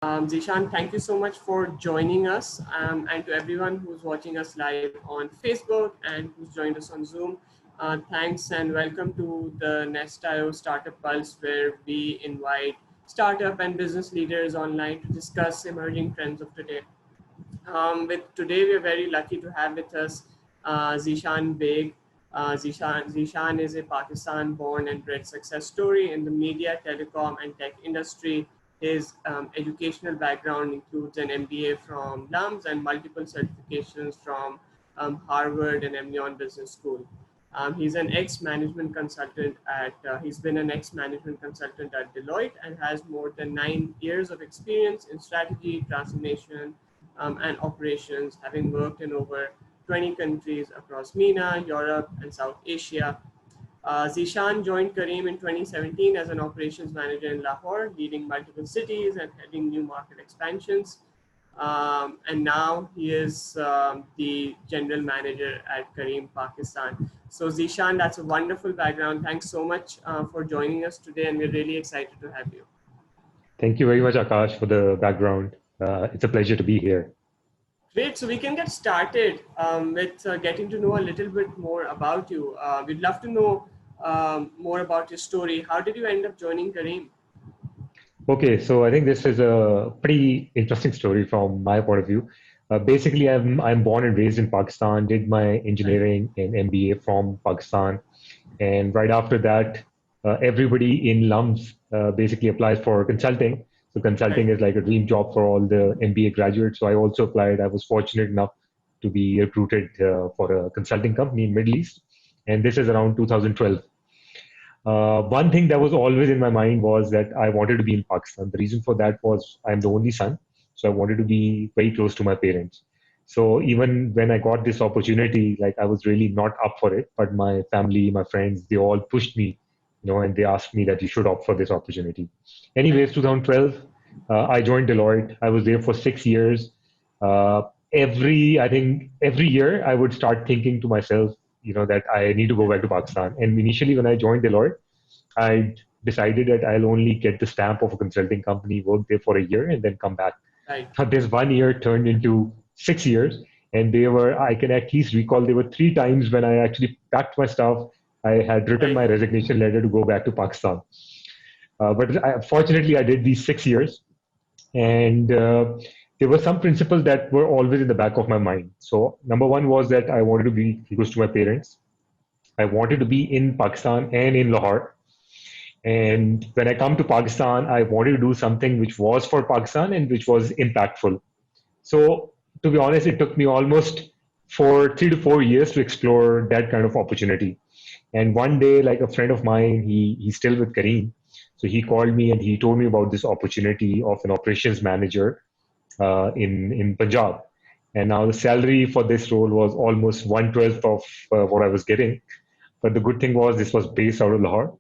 Zeeshan, thank you so much for joining us, and to everyone who's watching us live on Facebook and who's joined us on Zoom. Thanks and welcome to the Nest.io Startup Pulse, where we invite startup and business leaders online to discuss emerging trends of today. With today, we are very lucky to have with us Zeeshan Baig. Zeeshan is a Pakistan-born and bred success story in the media, telecom, and tech industry. His educational background includes an MBA from LUMS and multiple certifications from Harvard and Emnion Business School. He's an ex-management consultant he's been an ex-management consultant at Deloitte and has more than 9 years of experience in strategy, transformation, and operations, having worked in over 20 countries across MENA, Europe, and South Asia. Zeeshan joined Kareem in 2017 as an operations manager in Lahore, leading multiple cities and heading new market expansions. And now he is the general manager at Careem Pakistan. So Zeeshan, that's a wonderful background. Thanks so much for joining us today, and we're really excited to have you. Thank you very much, Akash, for the background. It's a pleasure to be here. Great. So we can get started with getting to know a little bit more about you. We'd love to know more about your story. How did you end up joining Kareem? Okay, so I think this is a pretty interesting story from my point of view. Basically, I'm born and raised in Pakistan, did my engineering and MBA from Pakistan. And right after that, everybody in LUMS basically applies for consulting. So consulting is like a dream job for all the MBA graduates. So I also applied. I was fortunate enough to be recruited for a consulting company in Middle East. And this is around 2012. One thing that was always in my mind was that I wanted to be in Pakistan. The reason for that was I'm the only son. So I wanted to be very close to my parents. So even when I got this opportunity, like I was really not up for it, but my family, my friends, they all pushed me, and they asked me that you should opt for this opportunity. Anyways, 2012, I joined Deloitte. I was there for 6 years. I think every year I would start thinking to myself, that I need to go back to Pakistan. And initially when I joined Deloitte, I decided that I'll only get the stamp of a consulting company, work there for a year and then come back. Right. But this 1 year turned into 6 years. And I can at least recall there were 3 times when I actually packed my stuff. I had written my resignation letter to go back to Pakistan. Fortunately, I did these 6 years. And there were some principles that were always in the back of my mind. So number one was that I wanted to be close to my parents. I wanted to be in Pakistan and in Lahore. And when I come to Pakistan, I wanted to do something which was for Pakistan and which was impactful. So to be honest, it took me almost for 3 to 4 years to explore that kind of opportunity. And one day, like a friend of mine, he's still with Kareem. So he called me and he told me about this opportunity of an operations manager in Punjab. And now the salary for this role was almost 1/12 of what I was getting. But the good thing was this was based out of Lahore.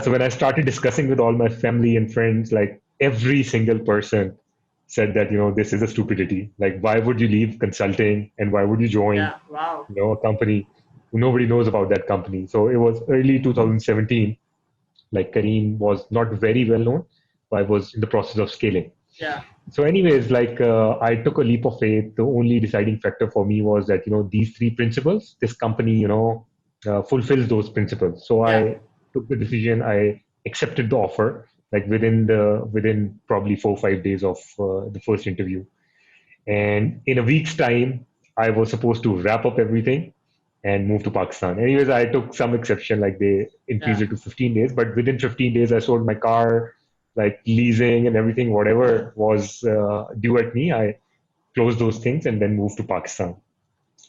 So when I started discussing with all my family and friends, like every single person said that, this is a stupidity. Like, why would you leave consulting and why would you join, a company who nobody knows about that company? So it was early 2017. Like Kareem was not very well known, but I was in the process of scaling. Yeah. So anyways, I took a leap of faith. The only deciding factor for me was that, these 3 principles, this company, fulfills those principles. So I took the decision. I accepted the offer, like within probably 4 or 5 days of the first interview. And in a week's time, I was supposed to wrap up everything and move to Pakistan. Anyways, I took some exception, like they increased it to 15 days, but within 15 days, I sold my car, like leasing and everything, whatever was due at me. I closed those things and then moved to Pakistan.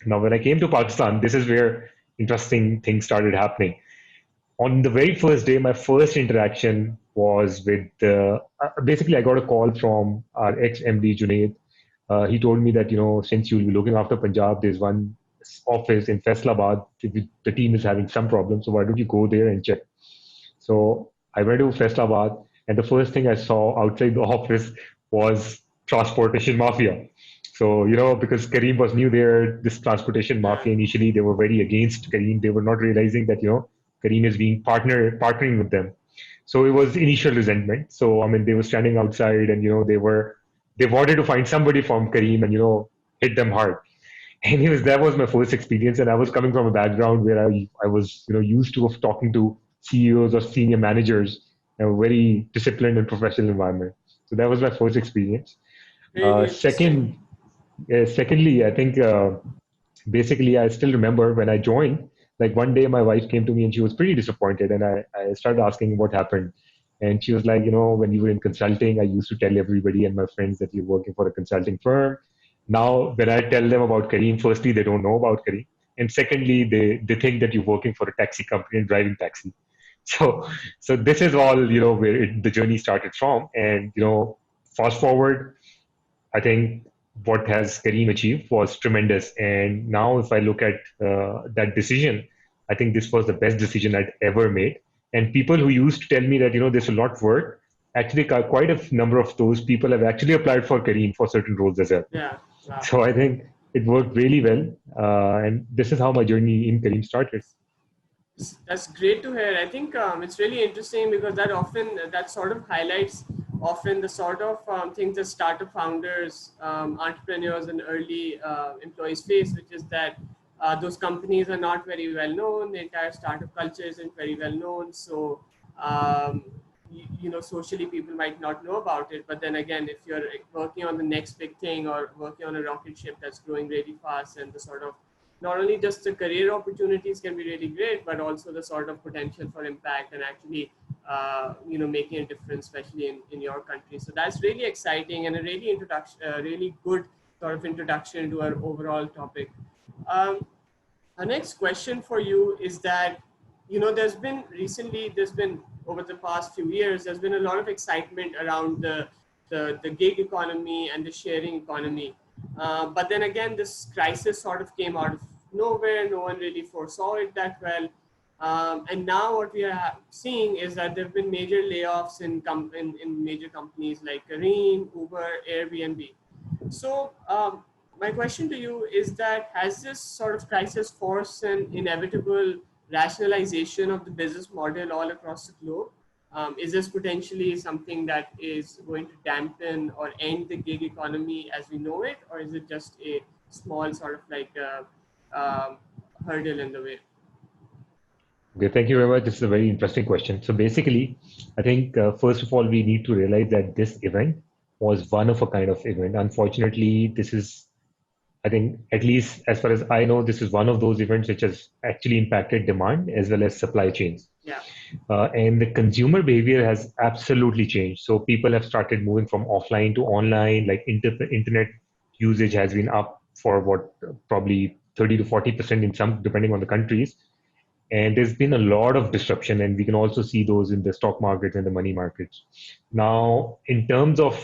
Now, when I came to Pakistan, this is where interesting things started happening. On the very first day, my first interaction was with, basically I got a call from our ex-MD, Junaid. He told me that, since you'll be looking after Punjab, there's one office in Faisalabad. The team is having some problems, so why don't you go there and check? So I went to Faisalabad, and the first thing I saw outside the office was transportation mafia. So, because Kareem was new there, this transportation mafia, initially they were very against Kareem. They were not realizing that, Kareem is being partnering with them. So it was initial resentment. So I mean, they were standing outside, and they wanted to find somebody from Kareem and hit them hard. Anyways, that was my first experience, and I was coming from a background where I was used to of talking to CEOs or senior managers in a very disciplined and professional environment. So that was my first experience. Really interesting. Secondly, I think basically I still remember when I joined. Like one day, my wife came to me and she was pretty disappointed, and I started asking what happened, and she was like, when you were in consulting, I used to tell everybody and my friends that you're working for a consulting firm. Now, when I tell them about Kareem, firstly, they don't know about Kareem. And secondly, they think that you're working for a taxi company and driving taxi. So, so this is all, where the journey started from. And, fast forward, I think what has Kareem achieved was tremendous. And now, if I look at that decision, I think this was the best decision I'd ever made. And people who used to tell me that, this will not work, actually, quite a number of those people have actually applied for Kareem for certain roles as well. Yeah. Wow. So I think it worked really well. And this is how my journey in Kareem started. That's great to hear. I think it's really interesting because that sort of highlights often the sort of things that startup founders, entrepreneurs, and early employees face, which is that those companies are not very well known. The entire startup culture isn't very well known. So um, socially people might not know about it. But then again, if you're working on the next big thing or working on a rocket ship that's growing really fast, and the sort of not only just the career opportunities can be really great, but also the sort of potential for impact and actually, making a difference, especially in your country. So that's really exciting and a really good sort of introduction to our overall topic. Um, our next question for you is that, there's been over the past few years, there's been a lot of excitement around the gig economy and the sharing economy. But then again, this crisis sort of came out of nowhere. No one really foresaw it that well. And now what we are seeing is that there have been major layoffs in major companies like Kareem, Uber, Airbnb. So my question to you is that has this sort of crisis forced an inevitable rationalization of the business model all across the globe? Is this potentially something that is going to dampen or end the gig economy as we know it, or is it just a small sort of like hurdle in the way? Okay, thank you very much. This is a very interesting question. So basically, I think first of all, we need to realize that this event was one of a kind of event. Unfortunately, this is, I think, at least as far as I know, this is one of those events which has actually impacted demand as well as supply chains. Yeah. And the consumer behavior has absolutely changed. So people have started moving from offline to online, like internet usage has been up for what, probably 30 to 40% in some, depending on the countries. And there's been a lot of disruption, and we can also see those in the stock markets and the money markets. Now, in terms of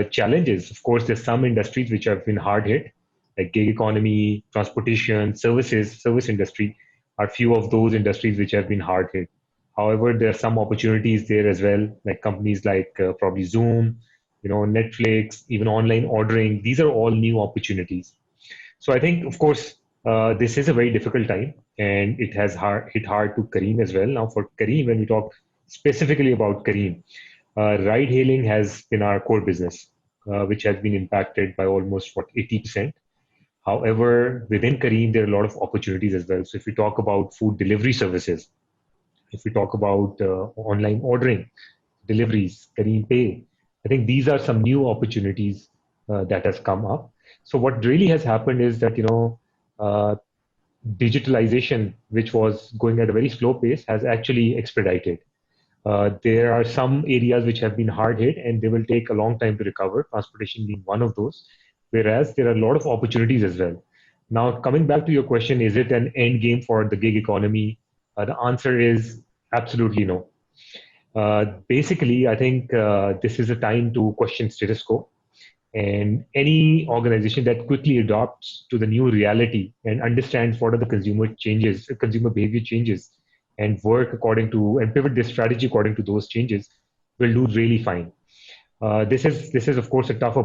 challenges, of course, there's some industries which have been hard hit, like gig economy, transportation, services, service industry are few of those industries which have been hard hit. However, there are some opportunities there as well, like companies like probably Zoom, Netflix, even online ordering. These are all new opportunities. So I think, of course, this is a very difficult time, and it has hit hard to Kareem as well. Now, for Kareem, when we talk specifically about Kareem, ride hailing has been our core business, which has been impacted by almost 80%. However, within Kareem, there are a lot of opportunities as well. So if we talk about food delivery services, if we talk about online ordering, deliveries, Kareem Pay, I think these are some new opportunities that has come up. So what really has happened is that uh, digitalization, which was going at a very slow pace, has actually expedited. There are some areas which have been hard hit, and they will take a long time to recover. Transportation being one of those, whereas there are a lot of opportunities as well. Now, coming back to your question, is it an end game for the gig economy? The answer is absolutely no. Basically, I think this is a time to question status quo. And any organization that quickly adopts to the new reality and understands what are the consumer changes, consumer behavior changes, and work according to and pivot their strategy according to those changes will do really fine. This is of course a tough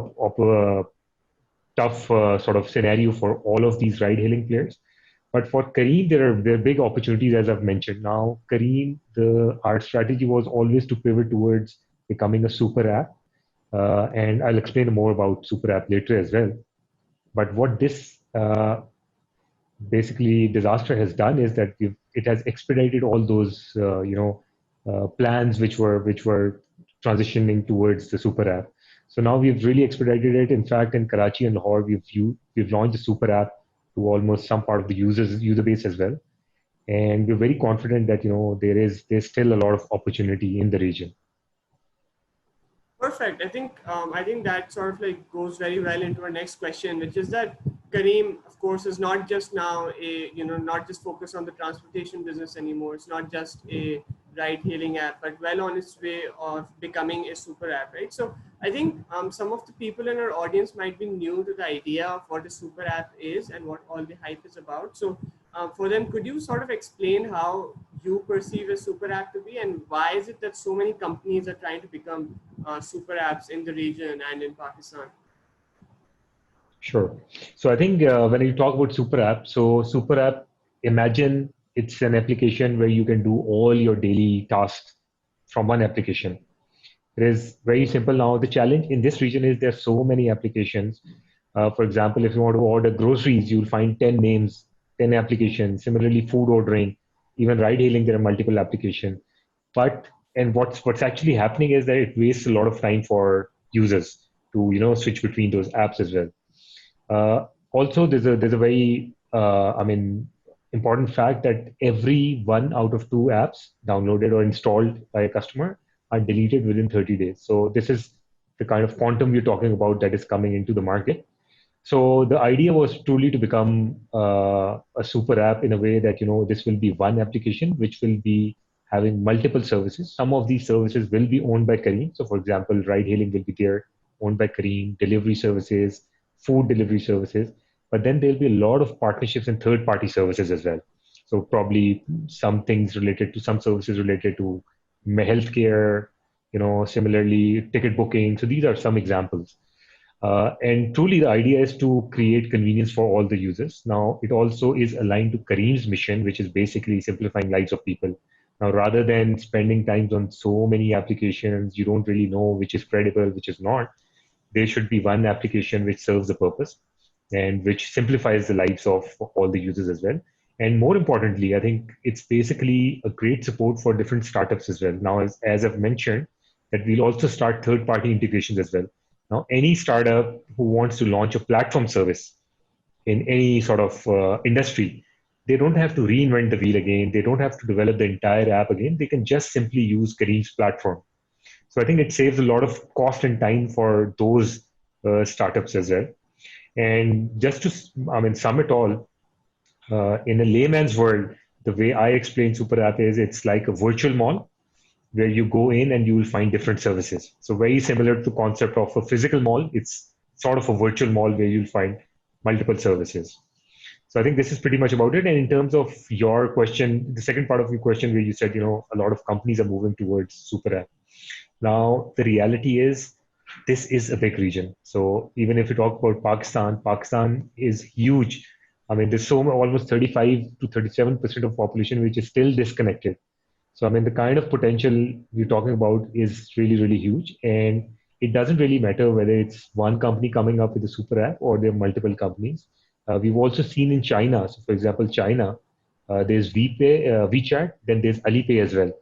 sort of scenario for all of these ride hailing players. But for Kareem, there are big opportunities, as I've mentioned. Now, Kareem, our strategy was always to pivot towards becoming a super app, and I'll explain more about super app later as well. But what this basically disaster has done is that it has expedited all those plans which were transitioning towards the super app. So now we've really expedited it. In fact, in Karachi and Lahore, we've launched the super app to almost some part of the user base as well, and we're very confident that there's still a lot of opportunity in the region. Perfect. I think that sort of like goes very well into our next question, which is that Kareem, of course, is not just now not just focused on the transportation business anymore. It's not just a ride-hailing app, but well on its way of becoming a super app, right? So I think some of the people in our audience might be new to the idea of what a super app is and what all the hype is about. So for them, could you sort of explain how you perceive a super app to be, and why is it that so many companies are trying to become super apps in the region and in Pakistan? Sure. So I think when you talk about super app, so super app, imagine it's an application where you can do all your daily tasks from one application. It is very simple now. The challenge in this region is there's so many applications. For example, if you want to order groceries, you'll find 10 names, 10 applications. Similarly, food ordering, even ride hailing, there are multiple applications. But and what's actually happening is that it wastes a lot of time for users to switch between those apps as well. Also, there's a very important fact that every one out of two apps downloaded or installed by a customer are deleted within 30 days. So this is the kind of quantum we're talking about that is coming into the market. So the idea was truly to become a super app in a way that this will be one application which will be having multiple services. Some of these services will be owned by Kareem. So for example, ride hailing will be there, owned by Kareem, delivery services, food delivery services. But then there'll be a lot of partnerships and third party services as well. So probably some services related to healthcare, similarly ticket booking. So these are some examples. And truly, the idea is to create convenience for all the users. Now, it also is aligned to Kareem's mission, which is basically simplifying lives of people. Now, rather than spending time on so many applications, you don't really know which is credible, which is not. There should be one application which serves the purpose and which simplifies the lives of all the users as well. And more importantly, I think it's basically a great support for different startups as well. Now, as I've mentioned, that we'll also start third-party integrations as well. Now, any startup who wants to launch a platform service in any sort of industry, they don't have to reinvent the wheel again. They don't have to develop the entire app again. They can just simply use Kareem's platform. So I think it saves a lot of cost and time for those startups as well. And just to, sum it all, in a layman's world, the way I explain Super App is it's like a virtual mall where you go in and you will find different services. So very similar to the concept of a physical mall, it's sort of a virtual mall where you'll find multiple services. So I think this is pretty much about it. And in terms of your question, the second part of your question where you said, a lot of companies are moving towards Super App. Now, the reality is this is a big region. So even if you talk about Pakistan, Pakistan is huge. I mean, there's almost 35 to 37% of population which is still disconnected. So I mean, the kind of potential we're talking about is really, really huge. And it doesn't really matter whether it's one company coming up with a super app or there are multiple companies. We've also seen in China. So for example, China, there's WeChat, then there's Alipay as well.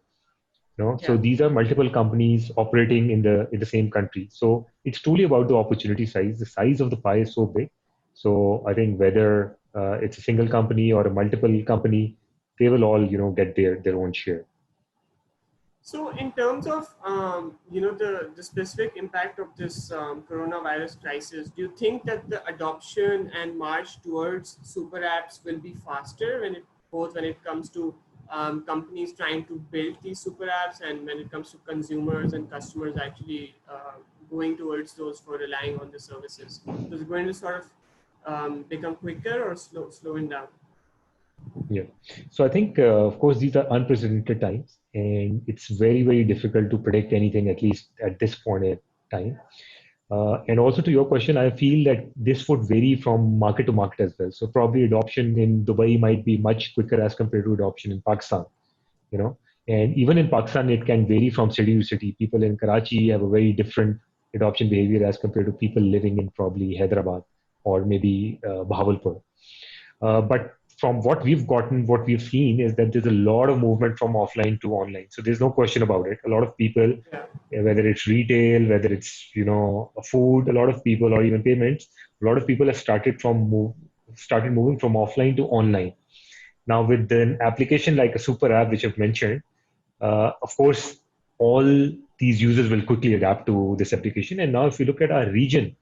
So Yeah. these are multiple companies operating in the same country. So it's truly about the opportunity size. The size of the pie is so big. So I think whether it's a single company or a multiple company, they will all get their own share. So, in terms of the specific impact of this coronavirus crisis, do you think that the adoption and march towards super apps will be faster when it comes to companies trying to build these super apps, and when it comes to consumers and customers actually going towards those for relying on the services? So, is it going to sort of become quicker or slowing down? Yeah. So I think, of course, these are unprecedented times, and it's very, very difficult to predict anything, at least at this point in time. And also to your question, I feel that this would vary from market to market as well. So probably adoption in Dubai might be much quicker as compared to adoption in Pakistan, you know. And even in Pakistan, it can vary from city to city. People in Karachi have a very different adoption behavior as compared to people living in probably Hyderabad or maybe Bahawalpur. But from what we've gotten, what we've seen is that there's a lot of movement from offline to online. So there's no question about it. A lot of people, Yeah. whether it's retail, whether it's food, a lot of people, or even payments, a lot of people have started moving from offline to online. Now with an application like a super app, which I've mentioned, of course, all these users will quickly adapt to this application. And now, if you look at our region,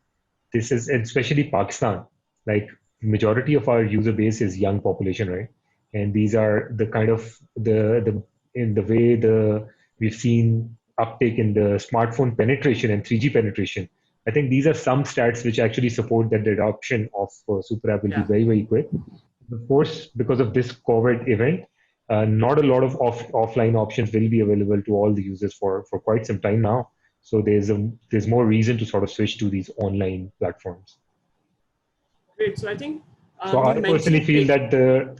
this is and especially Pakistan, like majority of our user base is young population, right? And these are the kind of the in the way the we've seen uptake in the smartphone penetration and 3G penetration. I think these are some stats which actually support that the adoption of super app will be Yeah. very quick. Of course, because of this COVID event, not a lot of offline options will be available to all the users for quite some time now. So there's more reason to sort of switch to these online platforms. Great. So I think So you I personally mentioned feel that the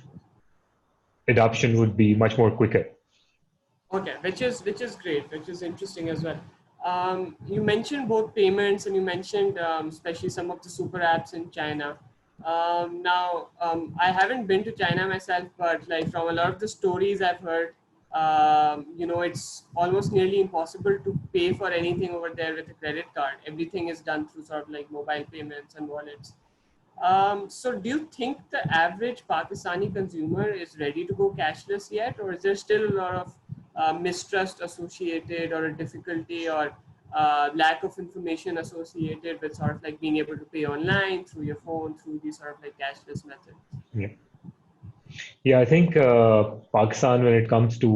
adoption would be much more quicker. okay, which is great, which is interesting as well. You mentioned both payments and you mentioned especially some of the super apps in China. I haven't been to China myself, but like from a lot of the stories I've heard, it's almost nearly impossible to pay for anything over there with a credit card. Everything is done through sort of like mobile payments and wallets. So do you think the average Pakistani consumer is ready to go cashless yet, or is there still a lot of mistrust associated, or a difficulty, or lack of information associated with sort of like being able to pay online through your phone through these sort of like cashless methods? Yeah. Yeah, I think Pakistan, when it comes to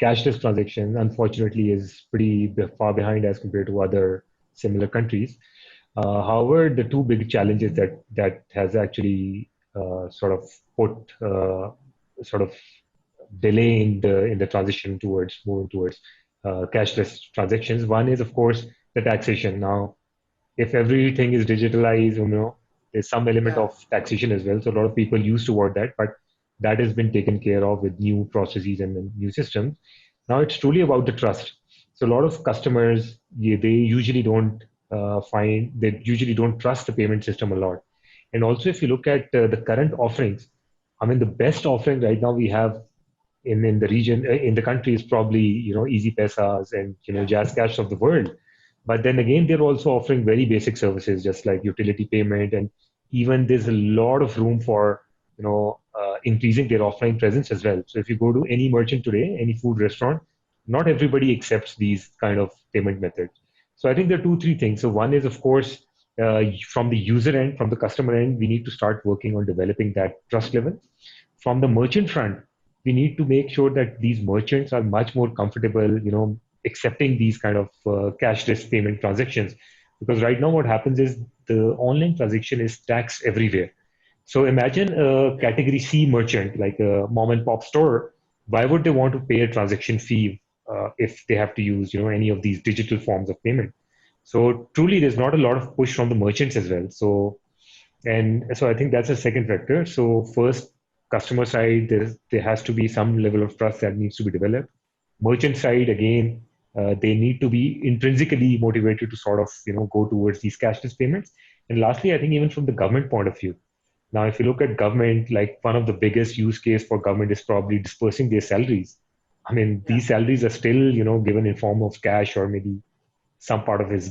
cashless transactions, unfortunately, is pretty far behind as compared to other similar countries. However, the two big challenges that has actually sort of put sort of delay in the transition towards moving towards cashless transactions. One is, of course, the taxation. Now, if everything is digitalized, there's some element Yeah, of taxation as well. So a lot of people use toward that, but that has been taken care of with new processes and new systems. Now it's truly about the trust. So a lot of customers, they usually don't trust the payment system a lot. And also, if you look at the current offerings, I mean, the best offering right now we have in the region, in the country, is probably Easy Pesas and yeah, Jazz Cash of the world. But then again, they're also offering very basic services, just like utility payment, and even there's a lot of room for increasing their offline presence as well. So if you go to any merchant today, any food restaurant, not everybody accepts these kind of payment methods. So I think there are two, three things. So one is, of course, from the user end, from the customer end, we need to start working on developing that trust level. From the merchant front, we need to make sure that these merchants are much more comfortable, accepting these kind of cashless payment transactions. Because right now, what happens is the online transaction is taxed everywhere. So imagine a yeah. category C merchant, like a mom and pop store. Why would they want to pay a transaction fee if they have to use, any of these digital forms of payment? So truly, there's not a lot of push from the merchants as well. So I think that's a second factor. So first, customer side, there has to be some level of trust that needs to be developed. Merchant side, again, they need to be intrinsically motivated to sort of go towards these cashless payments. And lastly, I think even from the government point of view. Now, if you look at government, like one of the biggest use case for government is probably dispersing their salaries. I mean, Yeah. these salaries are still given in form of cash, or maybe some part of it is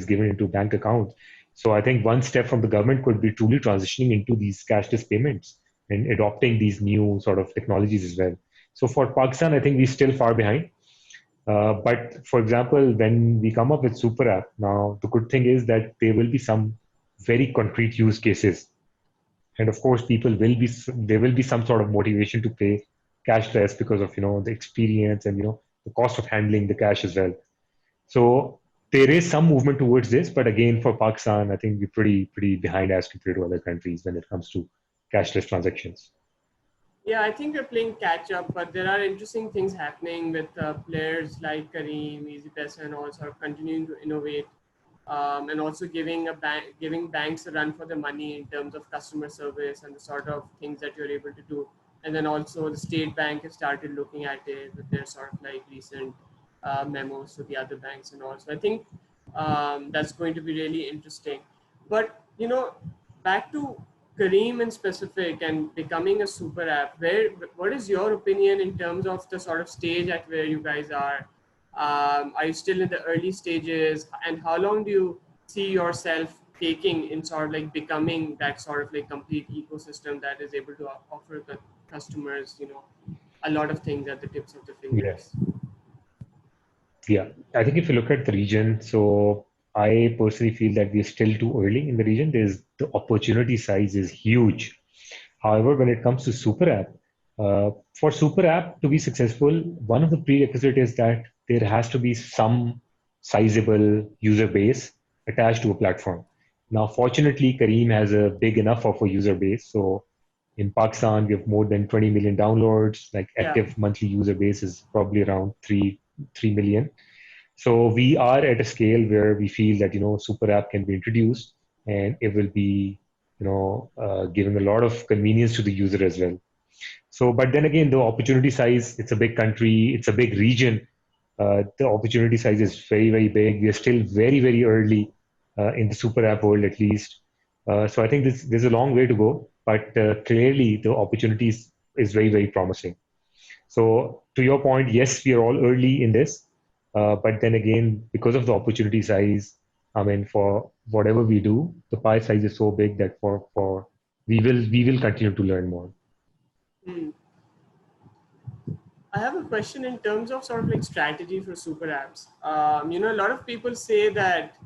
given into bank accounts. So I think one step from the government could be truly transitioning into these cashless payments and adopting these new sort of technologies as well. So for Pakistan, I think we're still far behind. But for example, when we come up with super app, now the good thing is that there will be some very concrete use cases, and of course, there will be some sort of motivation to pay cashless because of the experience and the cost of handling the cash as well. So there is some movement towards this, but again, for Pakistan, I think we're pretty behind as compared to other countries when it comes to cashless transactions. Yeah, I think we're playing catch up, but there are interesting things happening with players like Kareem, Easy Pesa, and all sort of continuing to innovate, and also giving banks a run for the money in terms of customer service and the sort of things that you're able to do. And then also the state bank has started looking at it with their sort of like recent memos to the other banks and all. So I think that's going to be really interesting. But back to Kareem in specific and becoming a super app, what is your opinion in terms of the sort of stage at where you guys are? Are you still in the early stages? And how long do you see yourself taking in sort of like becoming that sort of like complete ecosystem that is able to offer the customers, a lot of things at the tips of the Yeah. fingers? Yeah, I think if you look at the region, so I personally feel that we're still too early in the region. There's the opportunity size is huge. However, when it comes to super app, for super app to be successful, one of the prerequisites is that there has to be some sizable user base attached to a platform. Now, fortunately, Kareem has a big enough of a user base. So in Pakistan, we have more than 20 million downloads. Like Yeah, active monthly user base is probably around 3 million. So we are at a scale where we feel that super app can be introduced, and it will be giving a lot of convenience to the user as well. So, but then again, the opportunity size, it's a big country, it's a big region. The opportunity size is very, very big. We are still very, very early in the super app world, at least. So I think there's a long way to go, but clearly the opportunities is very, very promising. So to your point, yes, we are all early in this, but then again, because of the opportunity size, I mean, for whatever we do, the pie size is so big that for we will continue to learn more. Hmm. I have a question in terms of sort of like strategy for super apps. A lot of people say that,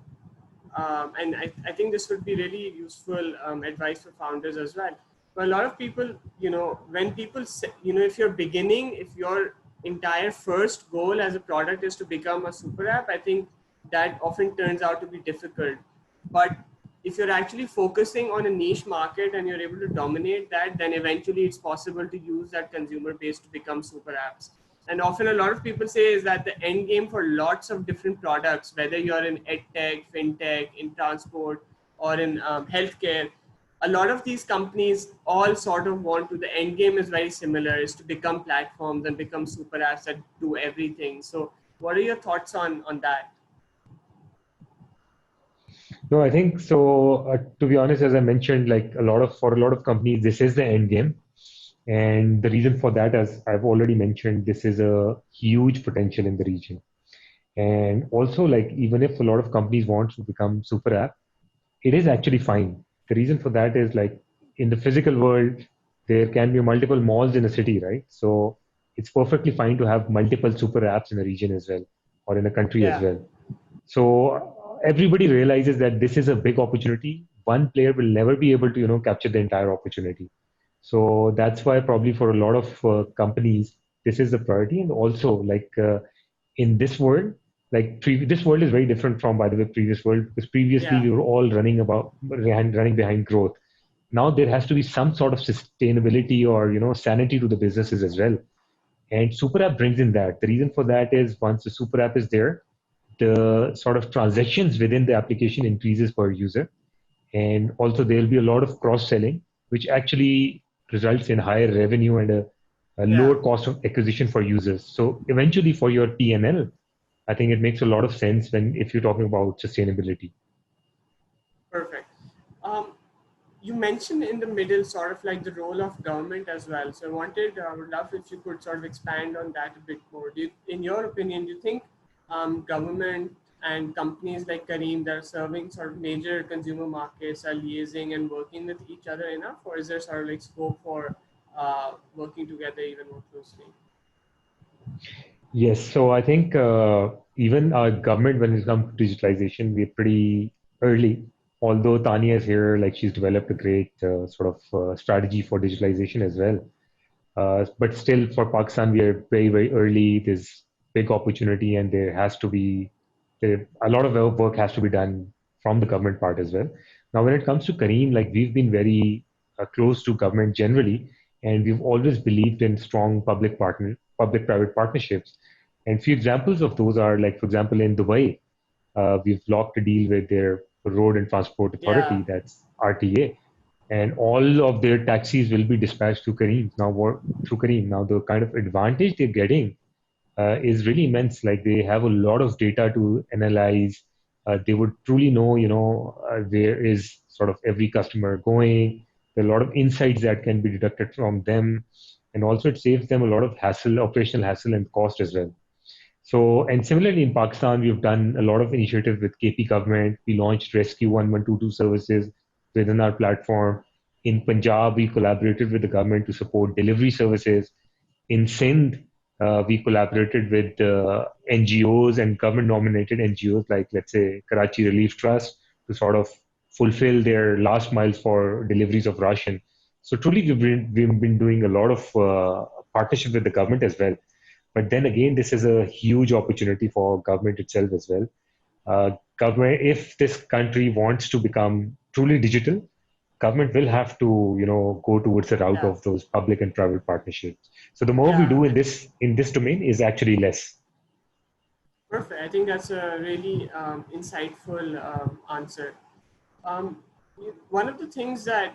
and I think this would be really useful advice for founders as well. But a lot of people, when people say, if you're beginning, if your entire first goal as a product is to become a super app, I think that often turns out to be difficult. But if you're actually focusing on a niche market and you're able to dominate that, then eventually it's possible to use that consumer base to become super apps. And often a lot of people say is that the end game for lots of different products, whether you're in edtech, fintech, in transport, or in healthcare, a lot of these companies all sort of want to, the end game is very similar, is to become platforms and become super apps that do everything. So what are your thoughts on that? No, I think so. To be honest, as I mentioned, like for a lot of companies, this is the end game. And the reason for that, as I've already mentioned, this is a huge potential in the region. And also, like, even if a lot of companies want to become super app, it is actually fine. The reason for that is like in the physical world, there can be multiple malls in a city, right? So it's perfectly fine to have multiple super apps in a region as well, or in a country as Yeah, well. So everybody realizes that this is a big opportunity. One player will never be able to, capture the entire opportunity. So that's why probably for a lot of companies, this is the priority. And also, like in this world, like this world is very different from, by the way, previous world, because previously yeah, we were all running behind growth. Now there has to be some sort of sustainability or sanity to the businesses as well. And super app brings in that. The reason for that is once the super app is there, the sort of transactions within the application increases per user, and also there'll be a lot of cross selling, which actually results in higher revenue and a yeah. lower cost of acquisition for users. So eventually for your P&L, I think it makes a lot of sense when if you're talking about sustainability. Perfect. Um, you mentioned in the middle sort of like the role of government as well. So I would love if you could sort of expand on that a bit more. In your opinion, do you think government and companies like Kareem that are serving sort of major consumer markets are liaising and working with each other enough, or is there sort of like scope for working together even more closely? Yes, so I think even our government, when it comes to digitalization, we're pretty early. Although Tanya is here, like she's developed a great sort of strategy for digitalization as well. But still, for Pakistan, we are very, very early. There's big opportunity, and a lot of work has to be done from the government part as well. Now, when it comes to Kareem, like we've been very close to government generally, and we've always believed in strong public-private partnerships. And few examples of those are like, for example, in Dubai, we've locked a deal with their Road and Transport Yeah. Authority, that's RTA, and all of their taxis will be dispatched through Careem. Through Careem. Now, the kind of advantage they're getting is really immense. Like they have a lot of data to analyze. They would truly know, where is sort of every customer going. There are a lot of insights that can be deducted from them, and also it saves them a lot of hassle, operational hassle, and cost as well. So, and similarly in Pakistan, we've done a lot of initiatives with KP government. We launched Rescue 1122 services within our platform. In Punjab, we collaborated with the government to support delivery services. In Sindh, we collaborated with NGOs and government-nominated NGOs like, let's say, Karachi Relief Trust to sort of fulfill their last miles for deliveries of ration. So truly, we've been doing a lot of partnership with the government as well. But then again, this is a huge opportunity for government itself as well. Government, if this country wants to become truly digital, government will have to, go towards the route Yeah. of those public and private partnerships. So the more we Yeah. do in this domain is actually less. Perfect. I think that's a really insightful answer. Um, One of the things that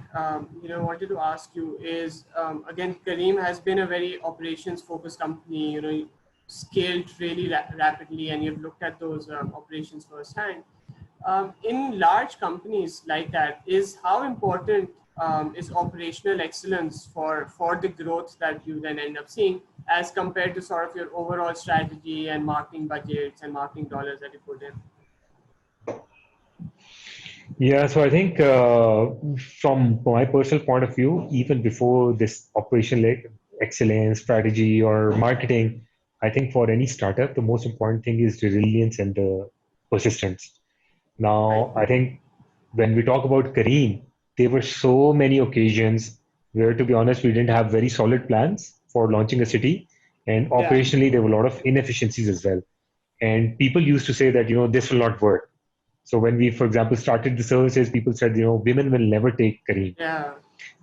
wanted to ask you is again, Kareem has been a very operations focused company. Scaled really rapidly, and you've looked at those operations firsthand. In large companies like that, is how important is operational excellence for the growth that you then end up seeing, as compared to sort of your overall strategy and marketing budgets and marketing dollars that you put in? Yeah, so I think from my personal point of view, even before this operational excellence strategy or marketing, I think for any startup, the most important thing is resilience and persistence. Right. Now, I think when we talk about Kareem, there were so many occasions where, to be honest, we didn't have very solid plans for launching a city. And Yeah. operationally, there were a lot of inefficiencies as well. And people used to say that, this will not work. So when we, for example, started the services, people said, women will never take Kareem. Yeah.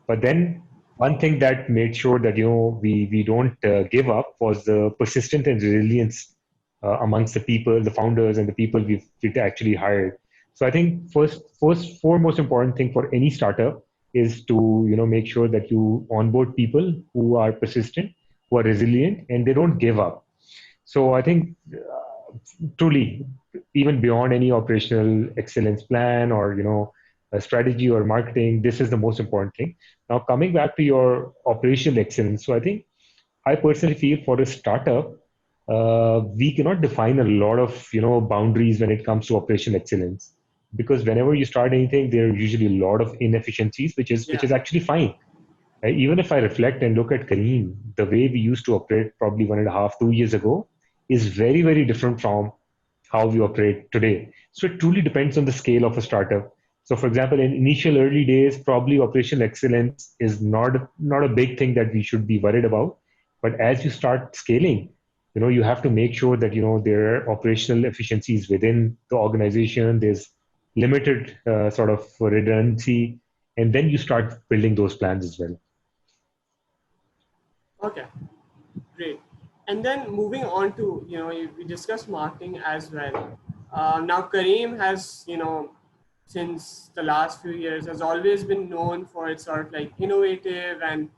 But then one thing that made sure that we don't give up was the persistence and resilience amongst the people, the founders, and the people we've actually hired. So I think first foremost important thing for any startup is to make sure that you onboard people who are persistent, who are resilient, and they don't give up. So I think truly, even beyond any operational excellence plan or a strategy or marketing, this is the most important thing. Now coming back to your operational excellence, so I think I personally feel for a startup, we cannot define a lot of boundaries when it comes to operational excellence, because whenever you start anything, there are usually a lot of inefficiencies, which Yeah. is actually fine. Even if I reflect and look at Kareem, the way we used to operate probably 1.5, 2 years ago is very, very different from how we operate today. So it truly depends on the scale of a startup. So, for example, in initial early days, probably operational excellence is not a big thing that we should be worried about. But as you start scaling, you have to make sure that there are operational efficiencies within the organization. There's limited sort of redundancy, and then you start building those plans as well. Okay. Great. And then moving on to, we discussed marketing as well. Now, Kareem has, since the last few years, has always been known for its sort of like innovative and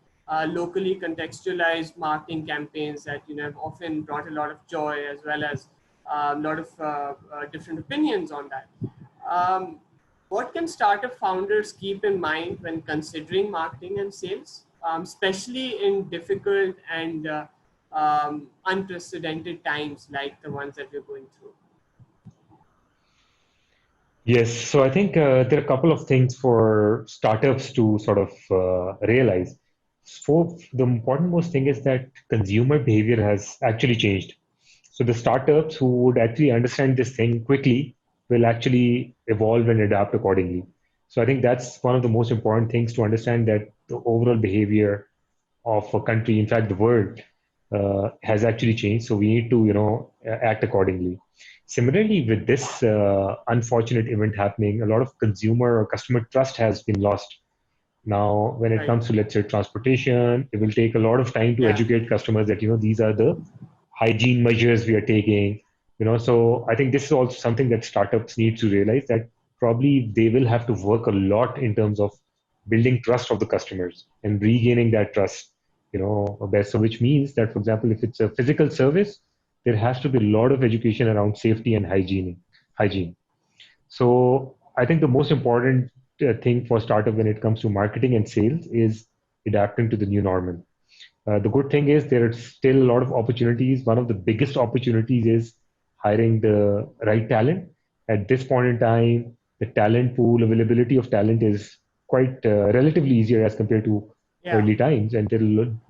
locally contextualized marketing campaigns that, have often brought a lot of joy, as well as a lot of different opinions on that. Um, what can startup founders keep in mind when considering marketing and sales, especially in difficult and unprecedented times like the ones that we're going through? Yes, so I think there are a couple of things for startups to sort of realize. So the important most thing is that consumer behavior has actually changed. So the startups who would actually understand this thing quickly will actually evolve and adapt accordingly. So I think that's one of the most important things to understand, that the overall behavior of a country, in fact, the world, has actually changed. So we need to, act accordingly. Similarly, with this unfortunate event happening, a lot of consumer or customer trust has been lost. Now, when it Right. comes to, let's say, transportation, it will take a lot of time to Yeah. educate customers that, these are the hygiene measures we are taking. So I think this is also something that startups need to realize, that probably they will have to work a lot in terms of building trust of the customers and regaining that trust, best. So which means that, for example, if it's a physical service, there has to be a lot of education around safety and hygiene. So I think the most important thing for startup when it comes to marketing and sales is adapting to the new normal. The good thing is there are still a lot of opportunities. One of the biggest opportunities is hiring the right talent. At this point in time, the talent pool, availability of talent is quite relatively easier as compared to Yeah. early times, and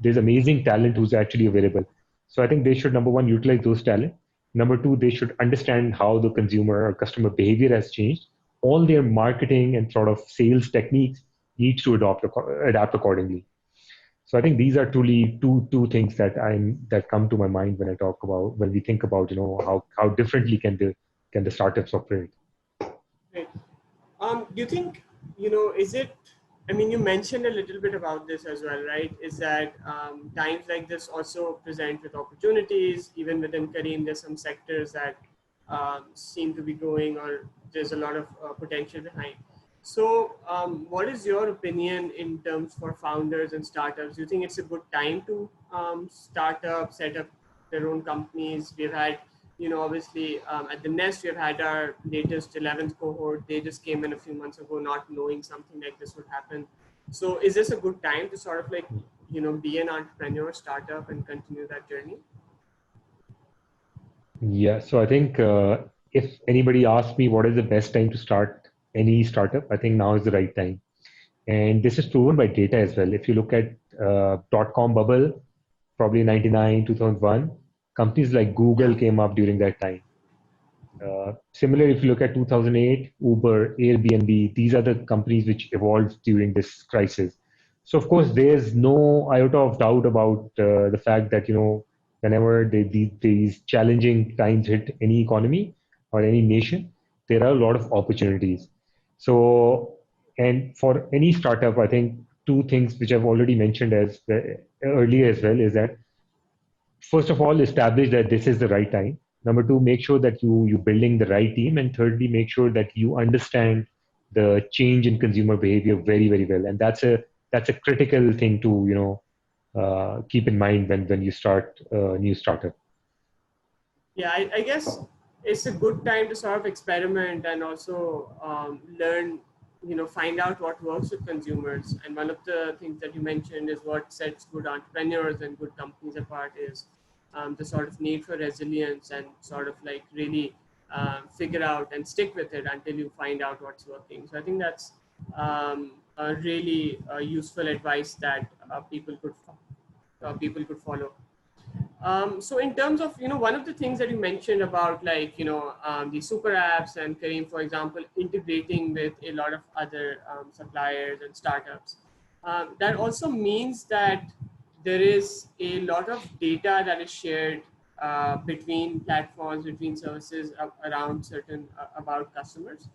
there's amazing talent who's actually available. So I think they should, number one, utilize those talent. Number two, they should understand how the consumer or customer behavior has changed. All their marketing and sort of sales techniques needs to adapt accordingly. So I think these are truly two things that come to my mind when we think about, how differently can the startups operate. Right. Do you think, is it, I mean, you mentioned a little bit about this as well, right? Is that times like this also present with opportunities, even within Kareem, there's some sectors that seem to be growing, or there's a lot of potential behind. So, what is your opinion in terms for founders and startups? Do you think it's a good time to start up, set up their own companies? We've had, obviously at the Nest, we've had our latest 11th cohort. They just came in a few months ago, not knowing something like this would happen. So, is this a good time to sort of like, be an entrepreneur, startup, and continue that journey? Yeah, so I think if anybody asks me what is the best time to start any startup, I think now is the right time. And this is proven by data as well. If you look at dot-com bubble, probably 99, 2001, companies like Google Yeah, came up during that time. Similarly, if you look at 2008, Uber, Airbnb, these are the companies which evolved during this crisis. So, of course, there's no iota of doubt about the fact that, whenever these challenging times hit any economy or any nation, there are a lot of opportunities. So, and for any startup, I think two things which I've already mentioned as earlier as well is that, first of all, establish that this is the right time. Number two, make sure that you're building the right team. And thirdly, make sure that you understand the change in consumer behavior very, very well. And that's a critical thing to, keep in mind when you start a new startup. yeah. I guess it's a good time to sort of experiment and also learn, find out what works with consumers. And one of the things that you mentioned is what sets good entrepreneurs and good companies apart is the sort of need for resilience and sort of like really figure out and stick with it until you find out what's working. So I think that's a really useful advice that people could follow. So in terms of, one of the things that you mentioned about like, the super apps and Kareem, for example, integrating with a lot of other suppliers and startups, that also means that there is a lot of data that is shared between platforms, between services around certain about customers.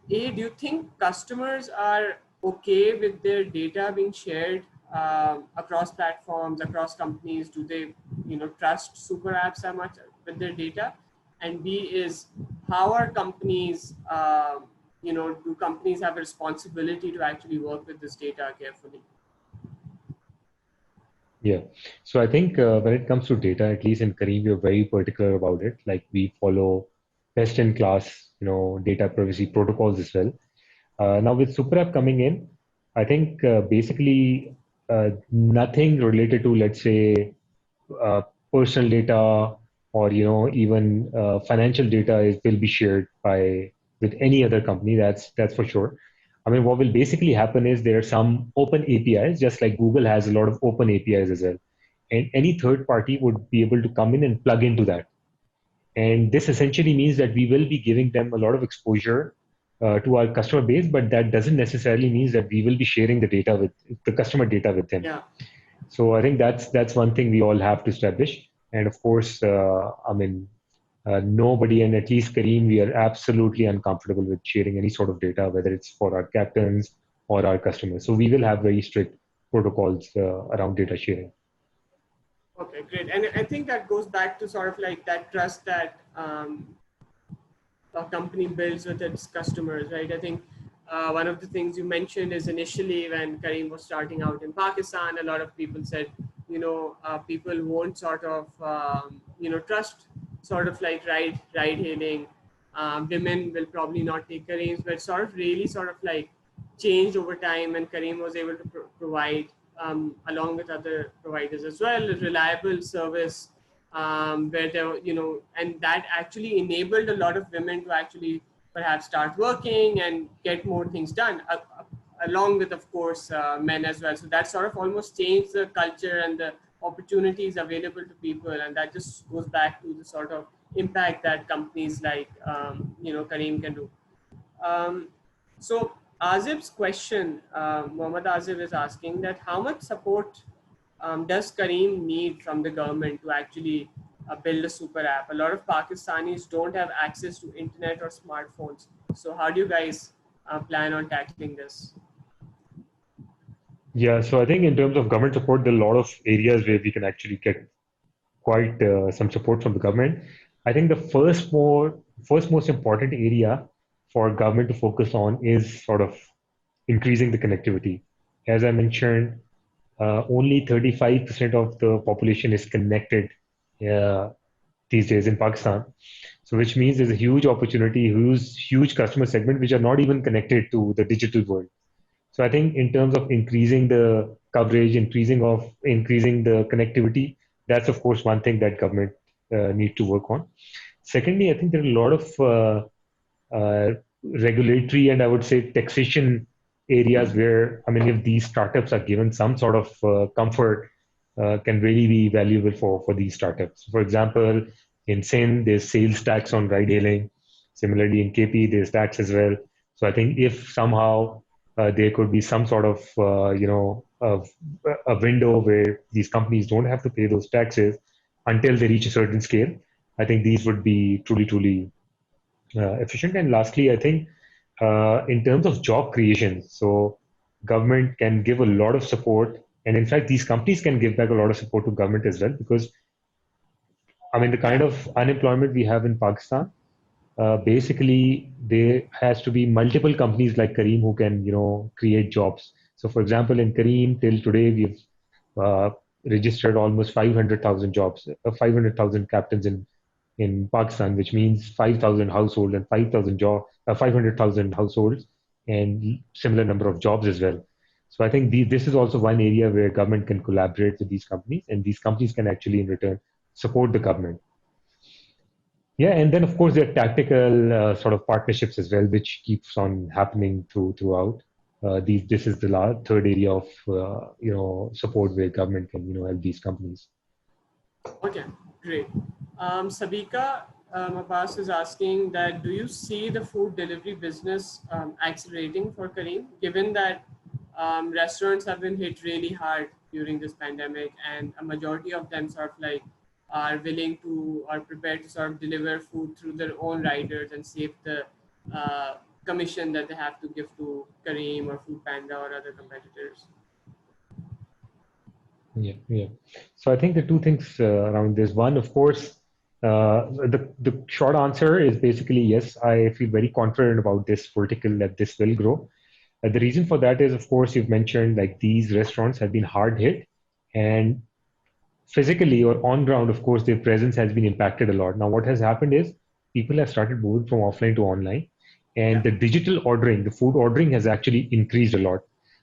Do you think customers are okay with their data being shared across platforms, across companies? Do they, trust super apps that much with their data? And B is, how are companies, do companies have a responsibility to actually work with this data carefully? Yeah. So I think when it comes to data, at least in Kareem, we're very particular about it. Like we follow best in class, data privacy protocols as well. Now with Super App coming in, I think basically nothing related to, let's say, uh, personal data or even financial data will be shared by with any other company. That's for sure. I mean, what will basically happen is there are some open APIs, just like Google has a lot of open APIs as well, and any third party would be able to come in and plug into that. And this essentially means that we will be giving them a lot of exposure to our customer base, but that doesn't necessarily mean that we will be sharing the customer data with them. Yeah. So I think that's one thing we all have to establish. And of course, I mean, nobody, and at least Kareem, we are absolutely uncomfortable with sharing any sort of data, whether it's for our captains or our customers. So we will have very strict protocols around data sharing. Okay, great. And I think that goes back to sort of like that trust that a company builds with its customers, right? I think one of the things you mentioned is initially when Kareem was starting out in Pakistan, a lot of people said, people won't sort of, trust sort of like ride hailing. Women will probably not take Kareem's, but sort of really sort of like changed over time, and Kareem was able to provide, along with other providers as well, a reliable service, where there, and that actually enabled a lot of women to actually perhaps start working and get more things done, along with, of course, men as well. So that sort of almost changed the culture and the opportunities available to people, and that just goes back to the sort of impact that companies like, Kareem can do. Um, so Azib's question, Mohammad Azib is asking that how much support does Kareem need from the government to actually build a super app? A lot of Pakistanis don't have access to internet or smartphones. So how do you guys plan on tackling this? Yeah, so I think in terms of government support, there are a lot of areas where we can actually get quite some support from the government. I think the first most important area for government to focus on is sort of increasing the connectivity. As I mentioned, only 35% of the population is connected uh, these days in Pakistan. So, which means there's a huge opportunity, huge customer segment which are not even connected to the digital world. So I think in terms of increasing the coverage, increasing the connectivity, that's of course one thing that government need to work on. Secondly, I think there are a lot of regulatory and I would say taxation areas where, I mean, if these startups are given some sort of comfort, can really be valuable for these startups. For example, in Sindh, there's sales tax on ride hailing. Similarly, in KP, there's tax as well. So I think if somehow there could be some sort of, a window where these companies don't have to pay those taxes until they reach a certain scale, I think these would be truly efficient. And lastly, I think in terms of job creation, so government can give a lot of support, and in fact, these companies can give back a lot of support to government as well, because I mean, the kind Yeah, of unemployment we have in Pakistan, basically there has to be multiple companies like Kareem who can, create jobs. So, for example, in Kareem, till today, we've uh, registered almost 500,000 jobs, 500,000 captains in Pakistan, which means 5,000 households and 500,000 households and similar number of jobs as well. So I think this is also one area where government can collaborate with these companies, and these companies can actually in return support the government. Yeah, and then of course there are tactical sort of partnerships as well, which keeps on happening throughout. This is the third area of support where government can help these companies. okay, great. Sabika Abbas is asking that do you see the food delivery business accelerating for Kareem, given that restaurants have been hit really hard during this pandemic, and a majority of them sort of like are willing to or prepared to sort of deliver food through their own riders and save the commission that they have to give to Kareem or Food Panda or other competitors. Yeah, yeah. So I think the two things around this. One, of course, the short answer is basically yes. I feel very confident about this vertical that this will grow. The reason for that is, of course, you've mentioned like these restaurants have been hard hit, and physically or on ground, of course, their presence has been impacted a lot. Now, what has happened is people have started moving from offline to online, and Yeah, the digital ordering, the food ordering has actually increased a lot.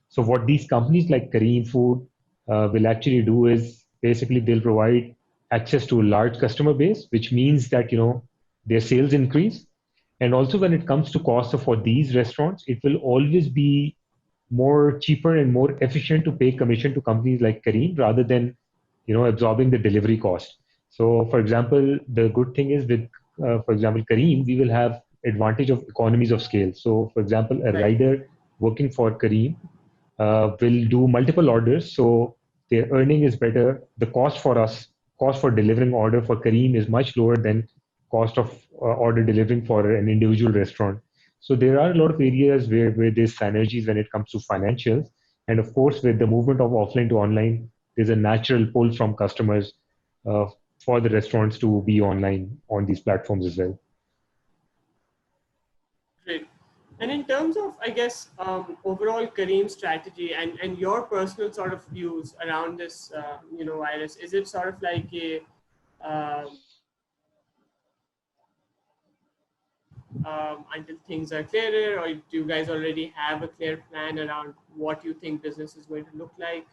So, what these companies like Kareem Food will actually do is basically they'll provide access to a large customer base, which means that their sales increase. And also, when it comes to cost for these restaurants, it will always be more cheaper and more efficient to pay commission to companies like Kareem rather than absorbing the delivery cost. So, for example, the good thing is with, for example, Kareem, we will have advantage of economies of scale. So, for example, a right. rider working for Kareem will do multiple orders, so their earning is better. The cost for delivering order for Kareem is much lower than cost of order delivering for an individual restaurant. So there are a lot of areas where there's synergies when it comes to financials. And of course, with the movement of offline to online, there's a natural pull from customers uh, for the restaurants to be online on these platforms as well. Great. And in terms of, I guess, overall Kareem strategy and your personal sort of views around this, virus, is it sort of like a until things are clearer, or do you guys already have a clear plan around what you think business is going to look like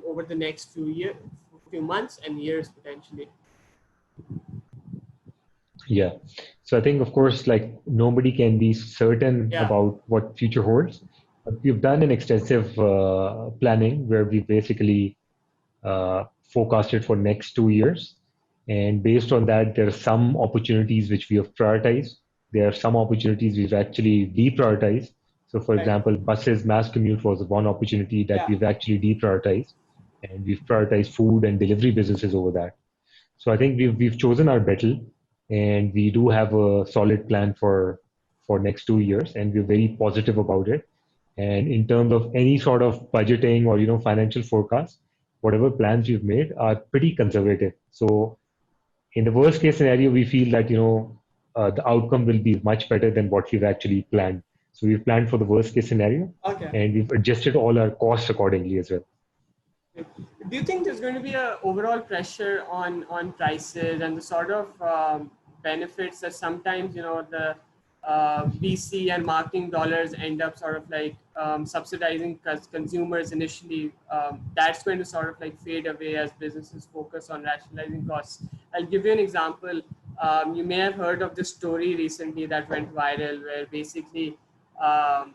over the next few months and years potentially? Yeah. So I think, of course, like nobody can be certain Yeah, about what future holds. But we've done an extensive planning where we basically forecasted for next 2 years. And based on that, there are some opportunities which we have prioritized. There are some opportunities we've actually deprioritized. So, for right. example, buses, mass commute was one opportunity that Yeah, we've actually deprioritized, and we've prioritized food and delivery businesses over that. So I think we've chosen our battle, and we do have a solid plan for next 2 years, and we're very positive about it. And in terms of any sort of budgeting or financial forecast, whatever plans we've made are pretty conservative. So in the worst case scenario, we feel that the outcome will be much better than what we've actually planned. So we've planned for the worst case scenario, okay. and we've adjusted all our costs accordingly as well. Do you think there's going to be a overall pressure on prices and the sort of benefits that sometimes the VC and marketing dollars end up sort of like subsidizing consumers initially? That's going to sort of like fade away as businesses focus on rationalizing costs. I'll give you an example. You may have heard of this story recently that went viral, where basically um,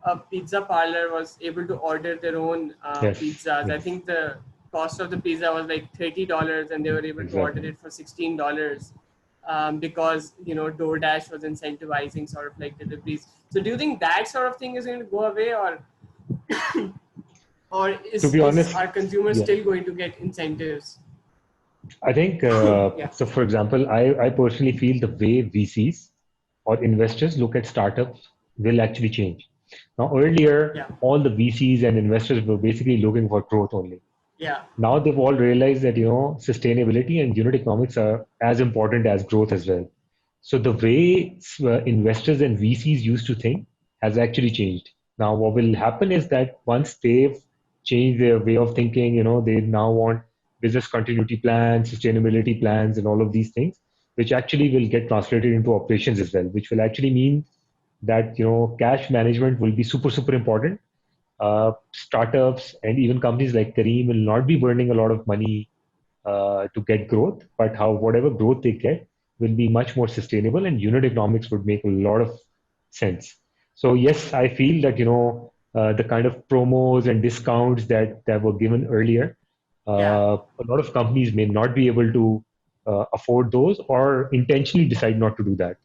a pizza parlor was able to order their own Yes, pizzas. I yes, think the cost of the pizza was like $30, and they were able to order exactly. it for $16 because DoorDash was incentivizing sort of like deliveries. So, do you think that sort of thing is going to go away, or To be is honest, our consumers yeah. still going to get incentives? I think, Yeah, so for example, I personally feel the way VCs or investors look at startups will actually change. Now, earlier, yeah, all the VCs and investors were basically looking for growth only. yeah, Now they've all realized that, sustainability and unit economics are as important as growth as well. So the way investors and VCs used to think has actually changed. Now, what will happen is that once they've changed their way of thinking, they now want business continuity plans, sustainability plans, and all of these things, which actually will get translated into operations as well, which will actually mean that, cash management will be super, super important. Startups and even companies like Kareem will not be burning a lot of money to get growth, but how whatever growth they get will be much more sustainable, and unit economics would make a lot of sense. So yes, I feel that the kind of promos and discounts that were given earlier, yeah, a lot of companies may not be able to afford those or intentionally decide not to do that.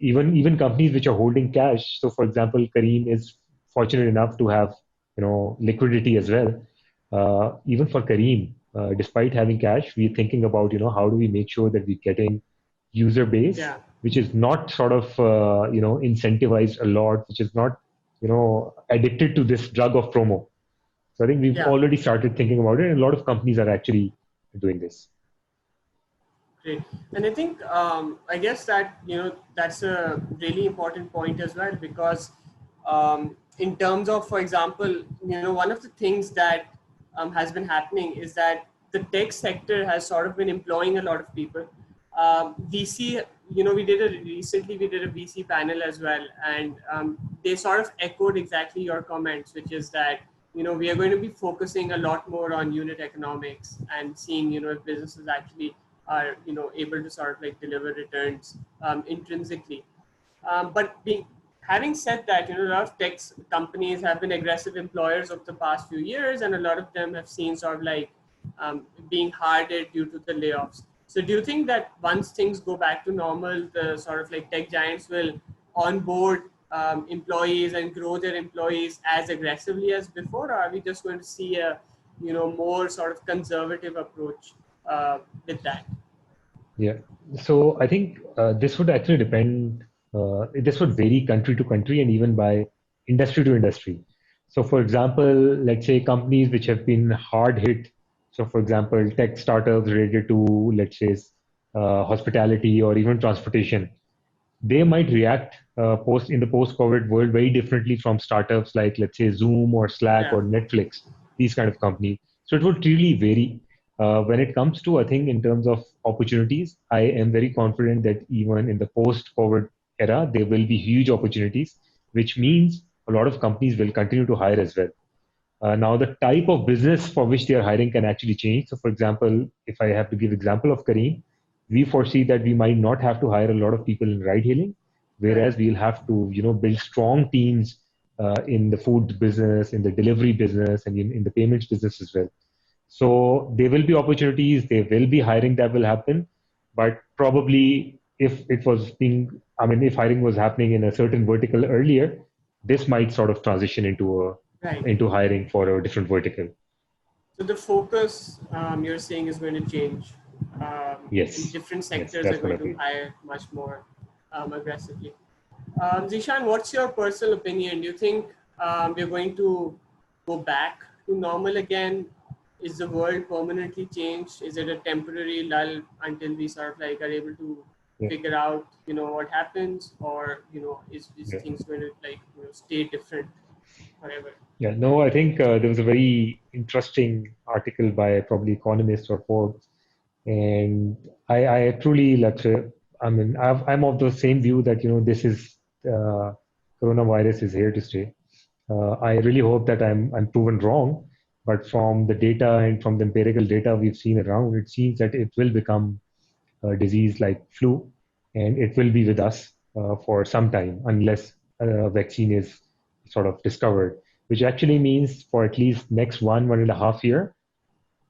Even companies which are holding cash. So, for example, Kareem is fortunate enough to have liquidity as well. Even for Kareem, despite having cash, we're thinking about how do we make sure that we're getting user base yeah, which is not sort of incentivized a lot, which is not addicted to this drug of promo. So I think we've yeah. already started thinking about it, and a lot of companies are actually doing this. Great. And I think, I guess that, that's a really important point as well, because in terms of, for example, one of the things that has been happening is that the tech sector has sort of been employing a lot of people. VC, we did a VC panel as well, and they sort of echoed exactly your comments, which is that, we are going to be focusing a lot more on unit economics and seeing, if businesses actually are able to sort of like deliver returns intrinsically. But having said that, a lot of tech companies have been aggressive employers of the past few years, and a lot of them have seen sort of like being harder due to the layoffs. So, do you think that once things go back to normal, the sort of like tech giants will onboard employees and grow their employees as aggressively as before, or are we just going to see a more sort of conservative approach with that? Yeah. So I think this would actually depend this would vary country to country and even by industry to industry. So, for example, let's say companies which have been hard hit. So, for example, tech startups related to, let's say, hospitality or even transportation, they might react post in the post-COVID world very differently from startups like, let's say, Zoom or Slack Yeah. or Netflix, these kind of companies. So it would really vary. When it comes to, I think, in terms of opportunities, I am very confident that even in the post-COVID era, there will be huge opportunities, which means a lot of companies will continue to hire as well. Now, the type of business for which they are hiring can actually change. So, for example, if I have to give example of Kareem, we foresee that we might not have to hire a lot of people in ride hailing, Right. whereas we'll have to, build strong teams in the food business, in the delivery business, and in the payments business as well. So there will be opportunities, there will be hiring that will happen, but probably if it was being, I mean, if hiring was happening in a certain vertical earlier, this might sort of transition Right. into hiring for a different vertical. So the focus you're saying is going to change, and Yes, different yes, sectors are that's going gonna to be. hire much more aggressively. Zeeshan, what's your personal opinion? Do you think we're going to go back to normal again? Is the world permanently changed? Is it a temporary lull until we sort of like are able to Yeah, figure out, what happens, or is yeah, things going to like stay different forever? yeah. No, I think there was a very interesting article by probably Economist or Forbes, and I truly like. I mean, I'm of the same view that this is uh, coronavirus is here to stay. I really hope that I'm proven wrong, but from the data and from the empirical data we've seen around, it seems that it will become a disease like flu, and it will be with us for some time unless a vaccine is sort of discovered, which actually means for at least next 1.5 year.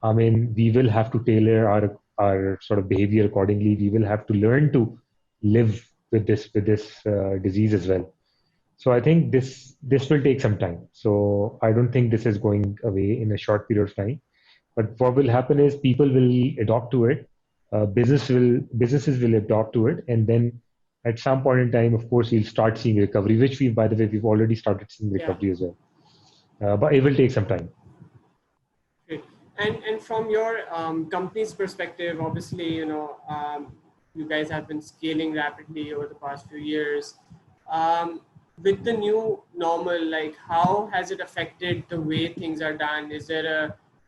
I mean, we will have to tailor our sort of behavior accordingly. We will have to learn to live with this disease as well. So I think this will take some time. So I don't think this is going away in a short period of time. But what will happen is people will adopt to it. Businesses will adopt to it, and then at some point in time, of course, we'll start seeing recovery. Which we, by the way, we've already started seeing Yeah. recovery as well. But it will take some time. Great. And from your company's perspective, obviously, you guys have been scaling rapidly over the past few years. Um, with the new normal, like how has it affected the way things are done? Is there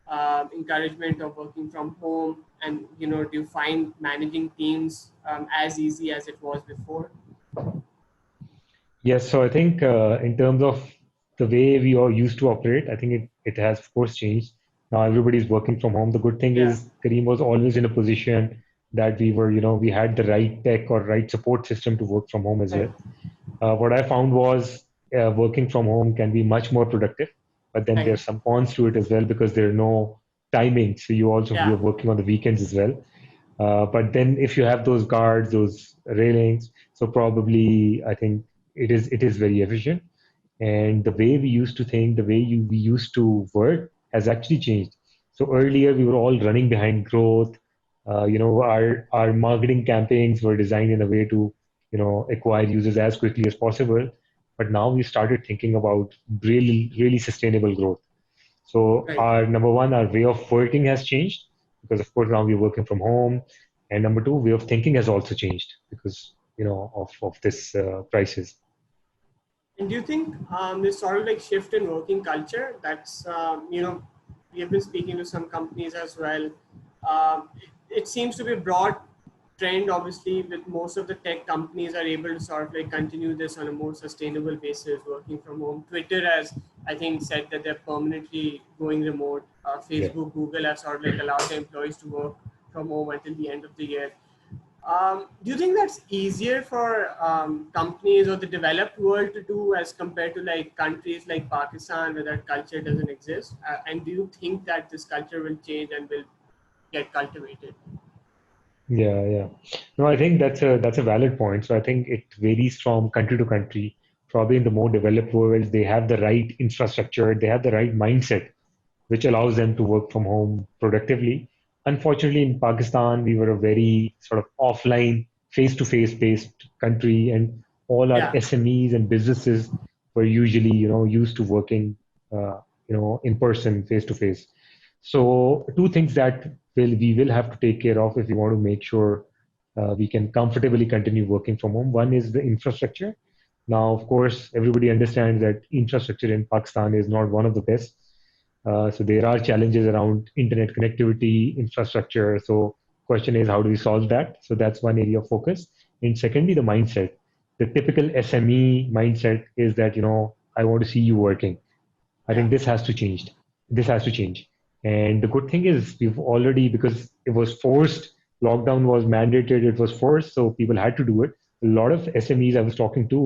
a encouragement of working from home? And do you find managing teams as easy as it was before? Yes, so I think in terms of the way we all used to operate, I think it has, of course, changed. Now everybody's working from home. The good thing Yeah. is Kareem was always in a position that we had the right tech or right support system to work from home as Right. well. What I found was working from home can be much more productive, but then Right. there's some cons to it as well because there are no timing. So you're Yeah. working on the weekends as well. But then if you have those guards, those railings, so probably I think it is very efficient. And the way we used to think, we used to work has actually changed. So earlier we were all running behind growth. Our marketing campaigns were designed in a way to acquire users as quickly as possible. But now we started thinking about really really sustainable growth. So Right. our number one, our way of working has changed because of course now we're working from home, and number two, way of thinking has also changed because of this crisis. And do you think this sort of like shift in working culture that's, we have been speaking to some companies as well. It seems to be a broad trend, obviously, with most of the tech companies are able to sort of like continue this on a more sustainable basis, working from home. Twitter has, I think, said that they're permanently going remote. Yeah. Facebook, Google have sort of like allowed their employees to work from home until the end of the year. Do you think that's easier for companies or the developed world to do as compared to like countries like Pakistan where that culture doesn't exist? And do you think that this culture will change and will get cultivated? Yeah, yeah. No, I think that's a valid point. So I think it varies from country to country. Probably in the more developed worlds, they have the right infrastructure, they have the right mindset, which allows them to work from home productively. Unfortunately, in Pakistan, we were a very sort of offline, face-to-face based country, and all our Yeah. SMEs and businesses were usually, used to working, in person, face to face. So two things that we will have to take care of if we want to make sure we can comfortably continue working from home. One is the infrastructure. Now, of course, everybody understands that infrastructure in Pakistan is not one of the best. So there are challenges around internet connectivity, infrastructure. So question is, how do we solve that? So that's one area of focus. And secondly, the mindset. The typical SME mindset is that, I want to see you working. I Yeah. think this has to change. This has to change. And the good thing is we've already, because it was forced, lockdown was mandated, it was forced, so people had to do it. A lot of SMEs I was talking to,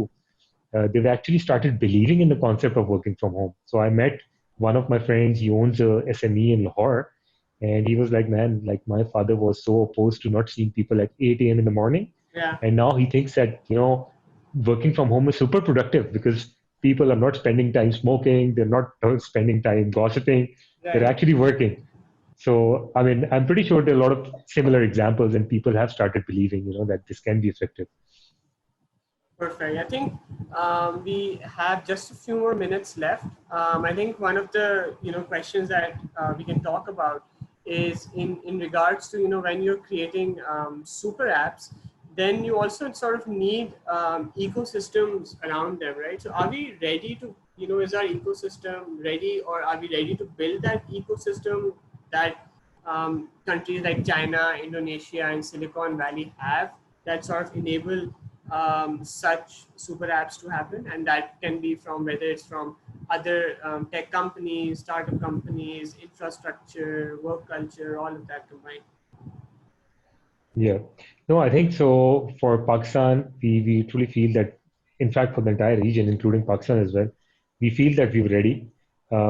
they've actually started believing in the concept of working from home. So I met one of my friends, he owns a SME in Lahore, and he was like, man, like my father was so opposed to not seeing people at 8 a.m. in the morning. Yeah. And now he thinks that, working from home is super productive because people are not spending time smoking, they're not spending time gossiping, they're Right. actually working. So, I mean, I'm pretty sure there are a lot of similar examples, and people have started believing, that this can be effective. Perfect. I think we have just a few more minutes left. I think one of the questions that we can talk about is in regards to when you're creating super apps, then you also sort of need ecosystems around them, right? So are we ready to is our ecosystem ready, or are we ready to build that ecosystem that countries like China, Indonesia, and Silicon Valley have, that sort of enable such super apps to happen? And that can be from whether it's from other tech companies, startup companies, infrastructure, work culture, all of that combined. Yeah. No, I think so. For Pakistan, we truly feel that, in fact, for the entire region, including Pakistan as well, we feel that we're ready.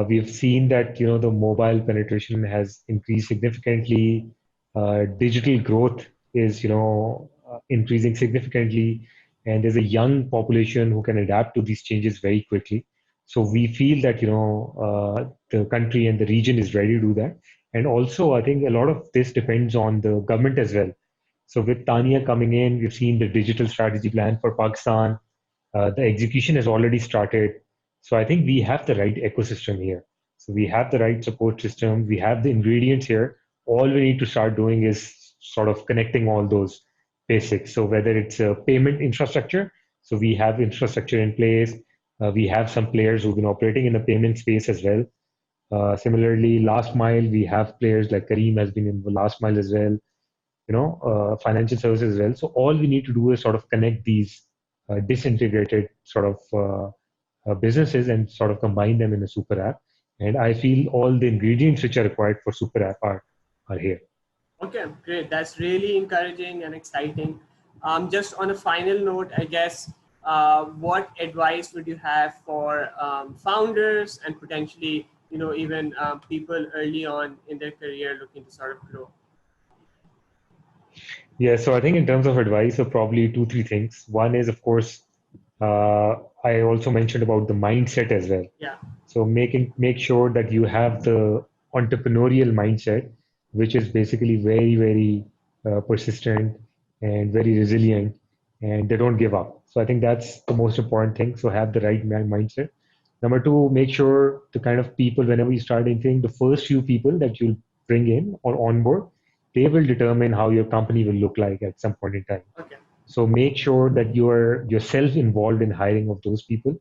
We've seen that, the mobile penetration has increased significantly. Digital growth is, increasing significantly. And there's a young population who can adapt to these changes very quickly. So we feel that, the country and the region is ready to do that. And also, I think a lot of this depends on the government as well. So with Tania coming in, we've seen the digital strategy plan for Pakistan. The execution has already started. So I think we have the right ecosystem here. So we have the right support system. We have the ingredients here. All we need to start doing is sort of connecting all those basics. So whether it's a payment infrastructure, so we have infrastructure in place. We have some players who've been operating in the payment space as well. Similarly, last mile, we have players like Kareem has been in the last mile as well, financial services as well. So all we need to do is sort of connect these disintegrated sort of businesses and sort of combine them in a super app. And I feel all the ingredients which are required for super app are here. Okay, great. That's really encouraging and exciting. Just on a final note, I guess, what advice would you have for founders and potentially, even people early on in their career looking to sort of grow? Yeah, so I think in terms of advice, so probably two, three things. One is, of course, I also mentioned about the mindset as well. Yeah. So make sure that you have the entrepreneurial mindset, which is basically very, very persistent and very resilient, and they don't give up. So I think that's the most important thing. So have the right mindset. Number two, make sure the kind of people, whenever you start anything, the first few people that you bring in or onboard, they will determine how your company will look like at some point in time. Okay. So make sure that you are yourself involved in hiring of those people.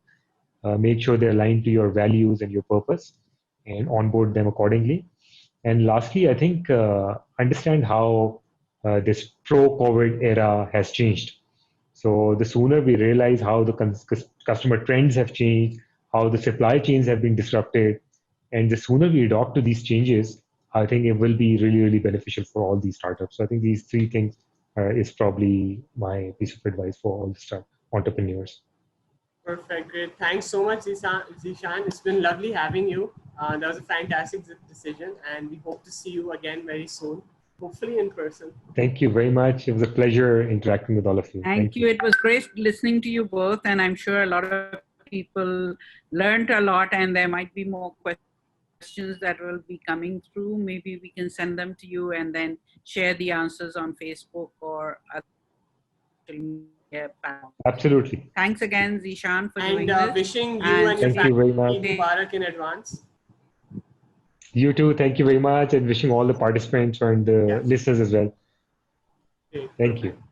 Make sure they're aligned to your values and your purpose, and onboard them accordingly. And lastly, I think understand how this pro-COVID era has changed. So the sooner we realize how the customer trends have changed, how the supply chains have been disrupted, and the sooner we adopt to these changes, I think it will be really, really beneficial for all these startups. So I think these three things is probably my piece of advice for all the entrepreneurs. Perfect. Great. Thanks so much, Zeeshan. It's been lovely having you. That was a fantastic decision, and we hope to see you again very soon, hopefully in person. Thank you very much. It was a pleasure interacting with all of you. Thank Thank you. you. It was great listening to you both, and I'm sure a lot of people learned a lot, and there might be more questions that will be coming through. Maybe we can send them to you and then share the answers on Facebook or other social media. platform. Absolutely. Thanks again, Zeeshan, for doing And this. wishing you And and your Thank you very family much. Eid Mubarak in advance. You too. Thank you very much, and wishing all the participants and the Yeah. listeners as well. Great. Thank Perfect. you.